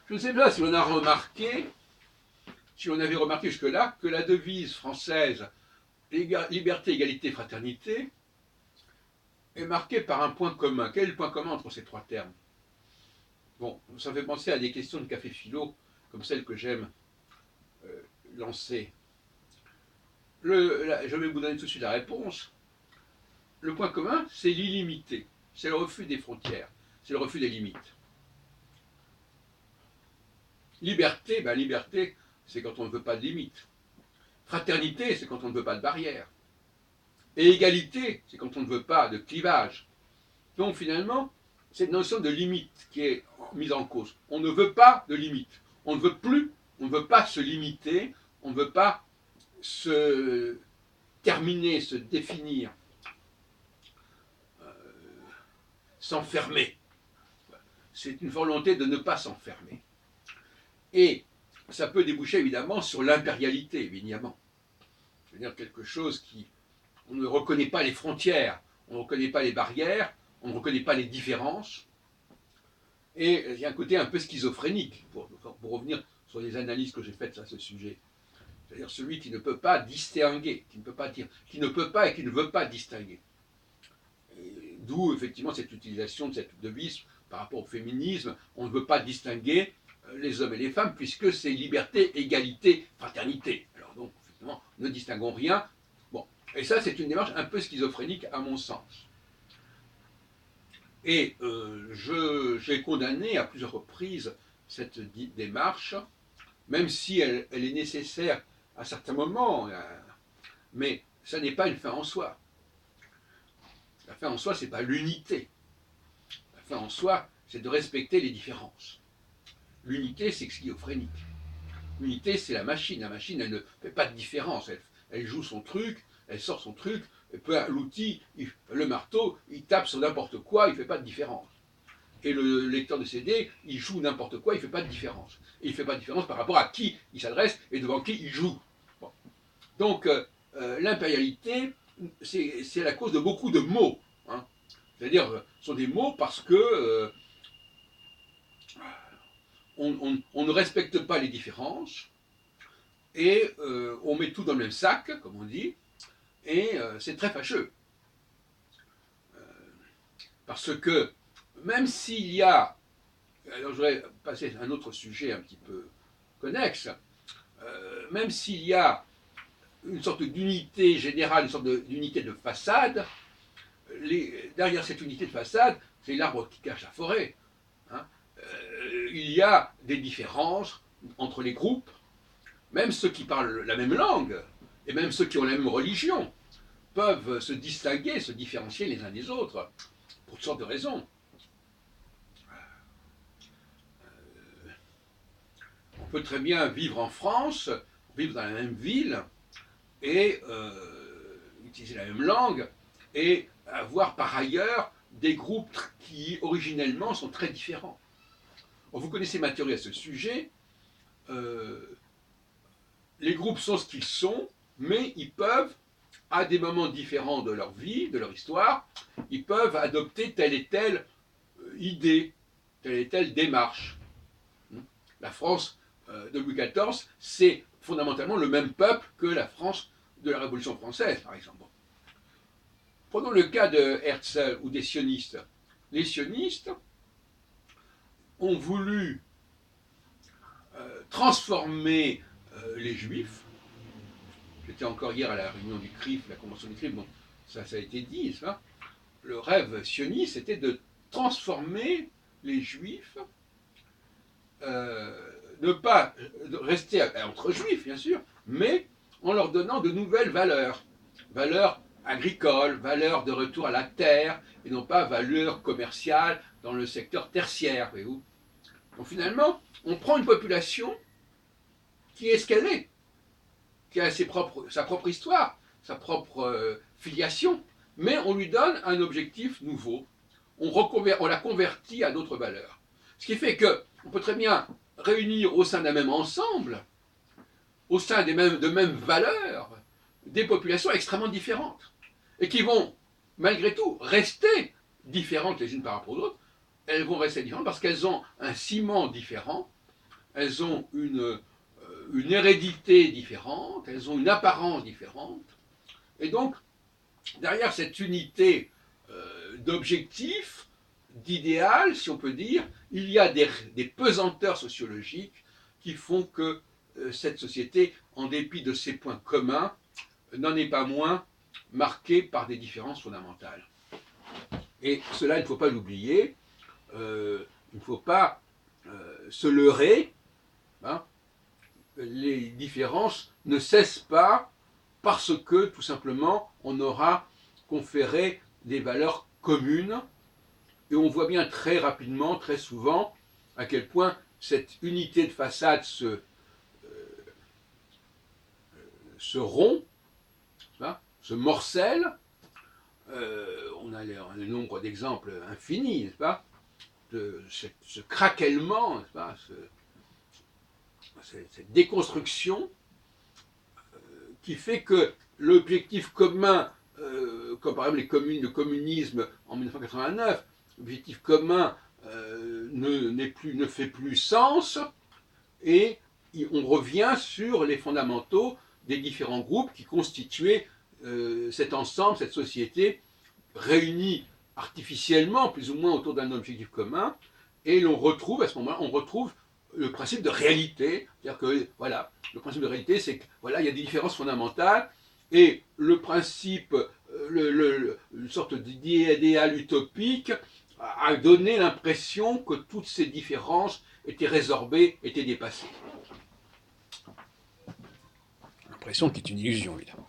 Je ne sais pas si on a remarqué, si on avait remarqué jusque-là, que la devise française liberté, égalité, fraternité est marquée par un point commun. Quel est le point commun entre ces trois termes? Bon, ça fait penser à des questions de café philo, comme celles que j'aime lancer. Je vais vous donner tout de suite la réponse. Le point commun, c'est l'illimité. C'est le refus des frontières. C'est le refus des limites. Liberté, liberté, c'est quand on ne veut pas de limites. Fraternité, c'est quand on ne veut pas de barrières. Et égalité, c'est quand on ne veut pas de clivage. Donc finalement, cette notion de limite qui est mise en cause. On ne veut pas de limite. On ne veut plus, on ne veut pas se limiter, on ne veut pas se terminer, se définir, s'enfermer. C'est une volonté de ne pas s'enfermer. Et ça peut déboucher évidemment sur l'impérialité, évidemment. C'est-à-dire quelque chose qui... On ne reconnaît pas les frontières, on ne reconnaît pas les barrières, on ne reconnaît pas les différences. Et il y a un côté un peu schizophrénique, pour revenir sur les analyses que j'ai faites à ce sujet. C'est-à-dire celui qui ne peut pas distinguer, qui ne peut pas dire, qui ne peut pas et qui ne veut pas distinguer. D'où effectivement cette utilisation de cette devise par rapport au féminisme. On ne veut pas distinguer les hommes et les femmes puisque c'est liberté, égalité, fraternité. Alors donc, effectivement, ne distinguons rien. Bon, et ça c'est une démarche un peu schizophrénique à mon sens. Et j'ai condamné à plusieurs reprises cette démarche, même si elle est nécessaire à certains moments, mais ça n'est pas une fin en soi. La fin en soi, ce n'est pas l'unité. La fin en soi, c'est de respecter les différences. L'unité, c'est schizophrénique. L'unité, c'est la machine. La machine, elle ne fait pas de différence. Elle joue son truc, elle sort son truc, l'outil, le marteau, il tape sur n'importe quoi, il ne fait pas de différence. Et le lecteur de CD, il joue n'importe quoi, il ne fait pas de différence. Et il ne fait pas de différence par rapport à qui il s'adresse et devant qui il joue. Bon. Donc, l'impérialité, c'est la cause de beaucoup de mots. Hein. C'est-à-dire, ce sont des mots parce que on ne respecte pas les différences et on met tout dans le même sac, comme on dit, et c'est très fâcheux. Parce que même s'il y a, alors je voudrais passer à un autre sujet un petit peu connexe, même s'il y a une sorte d'unité générale, une sorte d'unité de façade, derrière cette unité de façade, c'est l'arbre qui cache la forêt. Hein. Il y a des différences entre les groupes, même ceux qui parlent la même langue, et même ceux qui ont la même religion, peuvent se distinguer, se différencier les uns des autres, pour toutes sortes de raisons. On peut très bien vivre en France, vivre dans la même ville, et utiliser la même langue, et avoir par ailleurs des groupes qui originellement sont très différents. Bon, vous connaissez ma théorie à ce sujet. Les groupes sont ce qu'ils sont, mais ils peuvent, à des moments différents de leur vie, de leur histoire, ils peuvent adopter telle et telle idée, telle et telle démarche. La France de Louis XIV, c'est fondamentalement le même peuple que la France de la Révolution française, par exemple. Prenons le cas de Herzl ou des sionistes. Les sionistes ont voulu transformer les juifs. J'étais encore hier à la réunion du CRIF, la convention du CRIF, bon, ça a été dit, ça. Le rêve sioniste, c'était de transformer les juifs, ne pas rester entre juifs, bien sûr, mais en leur donnant de nouvelles valeurs. Valeurs agricoles, valeurs de retour à la terre, et non pas valeurs commerciales dans le secteur tertiaire, voyez-vous. Donc finalement, on prend une population qui est ce qu'elle est, qui a sa propre histoire, sa propre filiation, mais on lui donne un objectif nouveau. On la convertit à d'autres valeurs. Ce qui fait qu'on peut très bien réunir au sein d'un même ensemble, au sein de mêmes valeurs, des populations extrêmement différentes, et qui vont, malgré tout, rester différentes les unes par rapport aux autres. Elles vont rester différentes parce qu'elles ont un ciment différent, elles ont une hérédité différente, elles ont une apparence différente. Et donc, derrière cette unité d'objectifs, d'idéal, si on peut dire, il y a des pesanteurs sociologiques qui font que cette société, en dépit de ses points communs, n'en est pas moins marquée par des différences fondamentales. Et cela, il ne faut pas l'oublier, il ne faut pas se leurrer, hein. Les différences ne cessent pas parce que, tout simplement, on aura conféré des valeurs communes. Et on voit bien très rapidement, très souvent, à quel point cette unité de façade se rompt, se morcelle. On a le nombre d'exemples infinis, n'est-ce pas, de ce craquellement, n'est-ce pas, cette déconstruction qui fait que l'objectif commun, comme par exemple le communisme en 1989, l'objectif commun ne fait plus sens, et on revient sur les fondamentaux des différents groupes qui constituaient cet ensemble, cette société, réunie artificiellement, plus ou moins autour d'un objectif commun, et l'on retrouve, à ce moment-là, on retrouve le principe de réalité, c'est-à-dire que, voilà, le principe de réalité, c'est que, voilà, il y a des différences fondamentales, et le principe, une sorte d'idéal utopique, a donné l'impression que toutes ces différences étaient résorbées, étaient dépassées. L'impression qui est une illusion, évidemment.